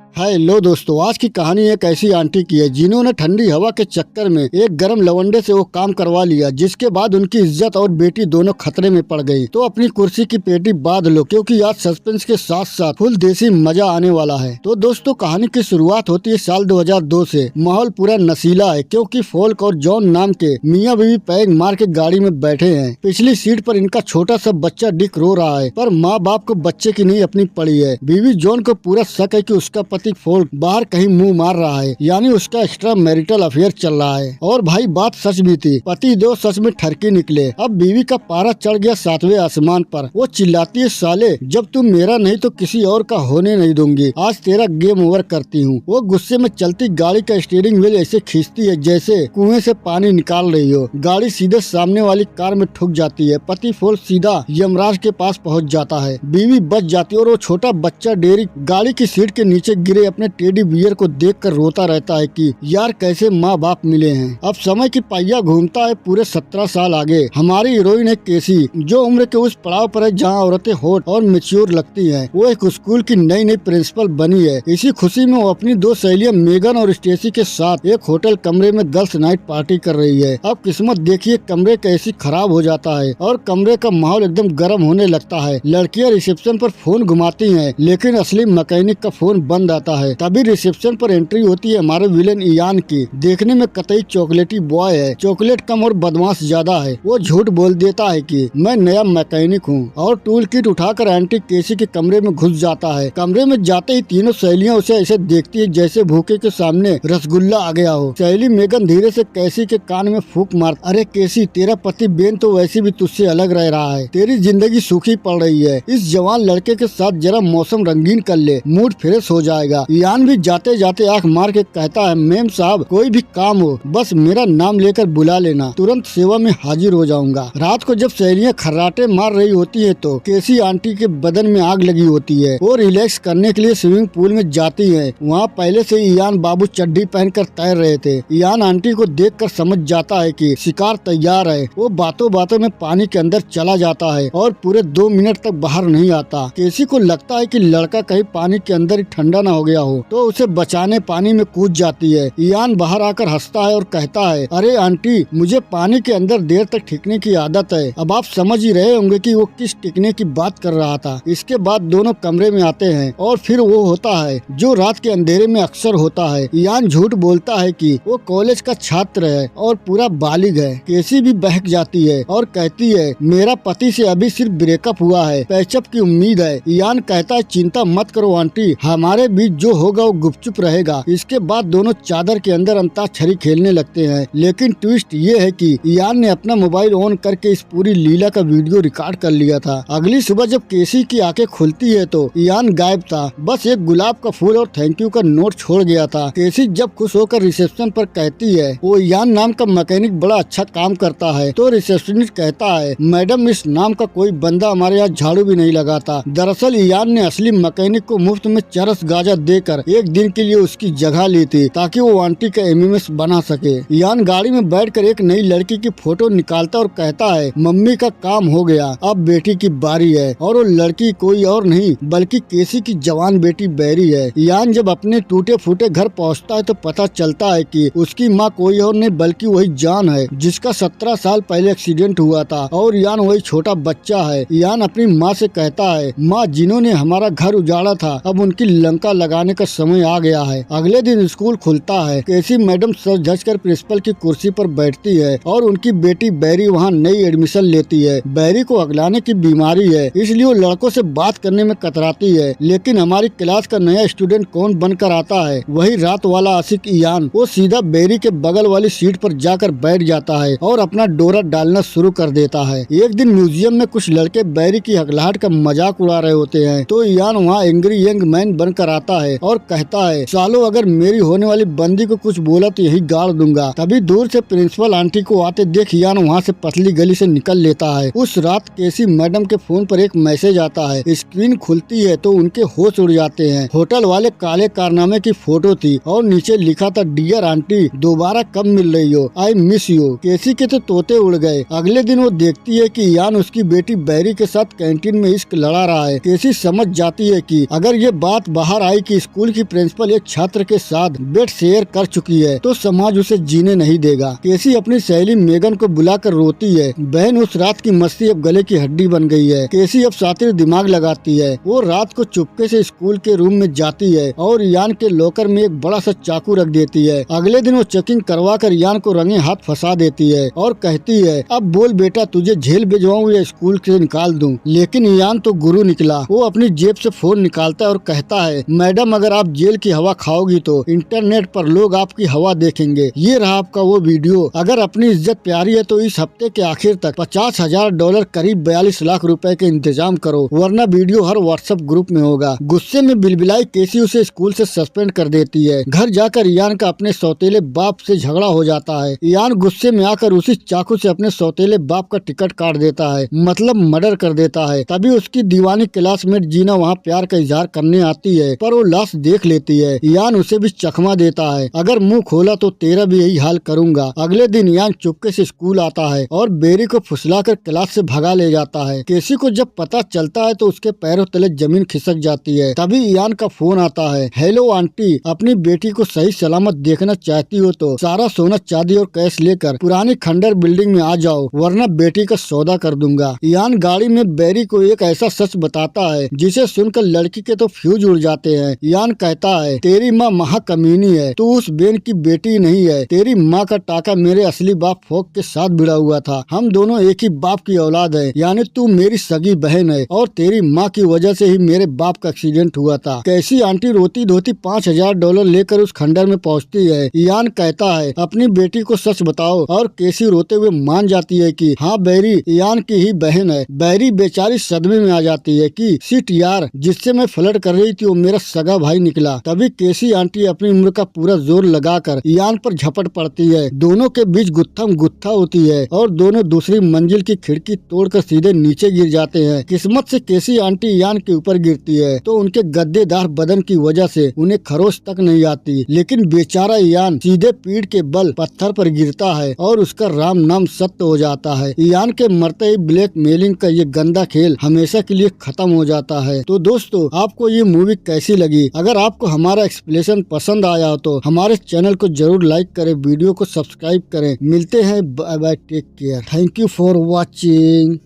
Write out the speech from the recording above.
Hello दोस्तों, आज की कहानी एक ऐसी आंटी की है जिन्होंने ठंडी हवा के चक्कर में एक गर्म लवंडे से वो काम करवा लिया, जिसके बाद उनकी इज्जत और बेटी दोनों खतरे में पड़ गई। तो अपनी कुर्सी की पेटी बांध लो, क्योंकि आज सस्पेंस के साथ साथ फुल देसी मजा आने वाला है। तो दोस्तों, कहानी की शुरुआत होती है साल 2002 से। माहौल पूरा नशीला है, क्योंकि फोल्क और जॉन नाम के मियाँ बीवी पैग मार के गाड़ी में बैठे हैं। पिछली सीट पर इनका छोटा सा बच्चा डिक रो रहा है, पर माँ बाप को बच्चे की नहीं अपनी पड़ी है। बीवी जॉन को पूरा शक है कि उसका पति फोल्क बाहर कहीं मुंह मार रहा है, यानी उसका एक्स्ट्रा मैरिटल अफेयर चल रहा है। और भाई, बात सच भी थी, पति दो सच में ठरकी निकले। अब बीवी का पारा चढ़ गया 7वें आसमान पर। वो चिल्लाती है, साले जब तुम मेरा नहीं तो किसी और का होने नहीं दूंगी, आज तेरा गेम ओवर करती हूँ। वो गुस्से में चलती गाड़ी का स्टीयरिंग व्हील ऐसे खींचती है जैसे कुएं से पानी निकाल रही हो। गाड़ी सीधे सामने वाली कार में ठुक जाती है। पति फोल्क सीधा यमराज के पास पहुँच जाता है। बीवी बच जाती है और वो छोटा बच्चा डेरिक गाड़ी की सीट के नीचे गिरे अपने टेडी बियर को देखकर रोता रहता है कि यार कैसे माँ बाप मिले हैं। अब समय की पहिया घूमता है पूरे 17 साल आगे। हमारी हीरोइन है केसी, जो उम्र के उस पड़ाव पर है जहाँ औरतें हॉट और मैच्योर लगती हैं। वो एक स्कूल की नई नई प्रिंसिपल बनी है। इसी खुशी में वो अपनी दो सहेलियां मेगन और स्टेसी के साथ एक होटल कमरे में गर्ल्स नाइट पार्टी कर रही है। अब किस्मत देखिए, कमरे कैसी खराब हो जाता है और कमरे का माहौल एकदम गर्म होने लगता है। लड़कियां रिसेप्शन पर फोन घुमाती हैं, लेकिन असली मैकेनिक का फोन बंद आता है। तभी रिसेप्शन पर एंट्री होती है हमारे विलेन इयान की। देखने में कतई चॉकलेटी बॉय है, चॉकलेट कम और बदमाश ज्यादा है। वो झूठ बोल देता है कि मैं नया मैकेनिक हूँ और टूल किट उठाकर आंटी केसी के कमरे में घुस जाता है। कमरे में जाते ही तीनों सहेलियां उसे ऐसे देखती है जैसे भूखे के सामने रसगुल्ला आ गया हो। सहेली मेगन धीरे से केसी के कान में फूंक मार, अरे केसी, तेरा पति बेन तो वैसे भी तुझसे अलग रह रहा है, तेरी जिंदगी सूखी पड़ रही है। इस जवान लड़के के साथ जरा मौसम रंगीन कर ले, मूड फ्रेश हो जाएगा। इयान भी जाते जाते आंख मार के कहता है, मेम साहब कोई भी काम हो बस मेरा नाम लेकर बुला लेना, तुरंत सेवा में हाजिर हो जाऊंगा। रात को जब सहेलियां खर्राटे मार रही होती है तो केसी आंटी के बदन में आग लगी होती है। वो रिलैक्स करने के लिए स्विमिंग पूल में जाती है। वहाँ पहले से इयान बाबू चड्डी पहनकर तैर रहे थे। इयान आंटी को देखकर समझ जाता है कि शिकार तैयार है। वो बातों बातों में पानी के अंदर चला जाता है और पूरे 2 मिनट तक बाहर नहीं आता। केसी को लगता है कि लड़का कहीं पानी के अंदर ही ठंडा न हो गया हो, तो उसे बचाने पानी में कूद जाती है। इयान बाहर आकर हंसता है और कहता है, अरे आंटी, मुझे पानी के अंदर देर तक टिकने की आदत है। अब आप समझ ही रहे होंगे कि वो किस टिकने की बात कर रहा था। इसके बाद दोनों कमरे में आते हैं और फिर वो होता है जो रात के अंधेरे में अक्सर होता है। इयान झूठ बोलता है कि वो कॉलेज का छात्र है और पूरा बालिग है। केसी भी बहक जाती है और कहती है, मेरा पति से अभी सिर्फ ब्रेकअप हुआ है, पैचअप की उम्मीद है। इयान कहता है, चिंता मत करो आंटी, हमारे बीच जो होगा वो गुपचुप रहेगा। इसके बाद दोनों चादर के अंदर अंताक्षरी खेलने लगते हैं। लेकिन ट्विस्ट ये है कि इयान ने अपना मोबाइल ऑन करके इस पूरी लीला का वीडियो रिकॉर्ड कर लिया था। अगली सुबह जब केसी की आंखें खुलती है तो इयान गायब था, बस एक गुलाब का फूल और थैंक यू का नोट छोड़ गया था। केसी जब खुश होकर रिसेप्शन पर कहती है वो इयान नाम का मैकेनिक बड़ा अच्छा काम करता है, तो रिसेप्शनिस्ट कहता है, मैडम इस नाम का कोई बंदा हमारे यहाँ झाड़ू भी नहीं लगाता। दरअसल इयान ने असली मैकेनिक को मुफ्त में चरस गांजा देकर एक दिन के लिए उसकी जगह ली थी, ताकि वो आंटी का एमएमएस बना सके। इयान गाड़ी में बैठकर एक नई लड़की की फोटो निकालता और कहता है, मम्मी का काम हो गया, अब बेटी की बारी है। और वो लड़की कोई और नहीं बल्कि केसी की जवान बेटी बैरी है। इयान जब अपने टूटे फूटे घर पहुंचता है तो पता चलता है कि उसकी माँ कोई और नहीं बल्कि वही जान है, जिसका 17 साल पहले एक्सीडेंट हुआ था और इयान वही छोटा बच्चा है। इयान अपनी माँ से कहता है, माँ, जिन्होंने हमारा घर उजाड़ा था अब उनकी लंका लगाने का समय आ गया है। अगले दिन स्कूल खुलता है। केसी मैडम सर झुककर प्रिंसिपल की कुर्सी पर बैठती है और उनकी बेटी बैरी वहाँ नई एडमिशन लेती है। बैरी को अगलाने की बीमारी है, इसलिए वो लड़कों से बात करने में कतराती है। लेकिन हमारी क्लास का नया स्टूडेंट कौन बनकर आता है? वही रात वाला आशिक इयान। वो सीधा बैरी के बगल वाली सीट पर जाकर बैठ जाता है और अपना डोरा डालना शुरू कर देता है। एक दिन म्यूजियम में कुछ लड़के बैरी की हकलाहट का मजाक उड़ा रहे होते हैं, तो इयान वहाँ एंग्री यंग मैन बनकर आता है और कहता है, सालो अगर मेरी होने वाली बंदी को कुछ बोला तो यही गाड़ दूंगा। तभी दूर से प्रिंसिपल आंटी को आते देख इयान वहाँ से पतली गली से निकल लेता है। उस रात केसी मैडम के फोन पर एक मैसेज आता है। स्क्रीन खुलती है तो उनके होश उड़ जाते हैं। होटल वाले काले कारनामे की फोटो थी और नीचे लिखा था, डियर आंटी, दोबारा कब मिल रही हो, आई मिस यू। केसी के तो तोते उड़ गए। अगले दिन वो देखती है कि इयान उसकी बेटी बैरी के साथ कैंटीन में इश्क लड़ा रहा है। केसी समझ जाती है कि अगर ये बात बाहर बताई कि स्कूल की प्रिंसिपल एक छात्र के साथ बेड शेयर कर चुकी है तो समाज उसे जीने नहीं देगा। केसी अपनी सहेली मेगन को बुलाकर रोती है। बहन, उस रात की मस्ती अब गले की हड्डी बन गई है। केसी अब सातिर दिमाग लगाती है। वो रात को चुपके से स्कूल के रूम में जाती है और यान के लॉकर में एक बड़ा सा चाकू रख देती है। अगले दिन वो चेकिंग करवा कर यान को रंगे हाथ फंसा देती है और कहती है, अब बोल बेटा, तुझे जेल भिजवाऊं या स्कूल से निकाल दूं। लेकिन यान तो गुरु निकला। वो अपनी जेब से फोन निकालता है और कहता है, मैडम, अगर आप जेल की हवा खाओगी तो इंटरनेट पर लोग आपकी हवा देखेंगे। ये रहा आपका वो वीडियो। अगर अपनी इज्जत प्यारी है तो इस हफ्ते के आखिर तक $50,000 करीब 42 लाख रुपए के इंतजाम करो, वरना वीडियो हर व्हाट्सएप ग्रुप में होगा। गुस्से में बिलबिलाई केसी उसे स्कूल से सस्पेंड कर देती है। घर जाकर यान का अपने सौतेले बाप से झगड़ा हो जाता है। यान गुस्से में आकर उसी चाकू से अपने सौतेले बाप का टिकट काट देता है, मतलब मर्डर कर देता है। तभी उसकी दीवानी क्लासमेट जीना वहाँ प्यार का इजहार करने आती है, पर वो लाश देख लेती है। यान उसे भी चकमा देता है, अगर मुंह खोला तो तेरा भी यही हाल करूंगा। अगले दिन यान चुपके से स्कूल आता है और बेरी को फुसलाकर क्लास से भगा ले जाता है। केसी को जब पता चलता है तो उसके पैरों तले जमीन खिसक जाती है। तभी यान का फोन आता है। हेलो आंटी, अपनी बेटी को सही सलामत देखना चाहती हो तो सारा सोना चांदी और कैश लेकर पुरानी खंडर बिल्डिंग में आ जाओ, वरना बेटी का सौदा कर दूंगा। यान गाड़ी में बेरी को एक ऐसा सच बताता है जिसे सुनकर लड़की के तो फ्यूज उड़ जाते हैं। यान कहता है, तेरी माँ महाकमीनी है, तू उस बेन की बेटी नहीं है। तेरी माँ का टाका मेरे असली बाप फोक के साथ भिड़ा हुआ था। हम दोनों एक ही बाप की औलाद है, यानी तू मेरी सगी बहन है और तेरी माँ की वजह से ही मेरे बाप का एक्सीडेंट हुआ था। कैसी आंटी रोती धोती $5,000 लेकर उस खंडर में पहुँचती है। यान कहता है, अपनी बेटी को सच बताओ, और केसी रोते हुए मान जाती है कि हाँ बैरी यान की ही बहन है। बैरी बेचारी सदमे में आ जाती है कि शिट यार, जिससे मैं फ्लर्ट कर रही थी वो मेरा सगा भाई निकला। तभी केसी आंटी अपनी उम्र का पूरा जोर लगाकर यान पर झपट पड़ती है। दोनों के बीच गुत्थम गुत्था होती है और दोनों दूसरी मंजिल की खिड़की तोड़कर सीधे नीचे गिर जाते हैं। किस्मत से केसी आंटी यान के ऊपर गिरती है तो उनके गद्देदार बदन की वजह से उन्हें खरोच तक नहीं आती, लेकिन बेचारा यान सीधे पीठ के बल पत्थर पर गिरता है और उसका राम नाम सत्य हो जाता है। यान के मरते ही ब्लैक मेलिंग का ये गंदा खेल हमेशा के लिए खत्म हो जाता है। तो दोस्तों, आपको ये मूवी कैसी लगी? अगर आपको हमारा एक्सप्लेनेशन पसंद आया हो तो हमारे चैनल को जरूर लाइक करें, वीडियो को सब्सक्राइब करें। मिलते हैं, bye bye, take care, thank you for watching.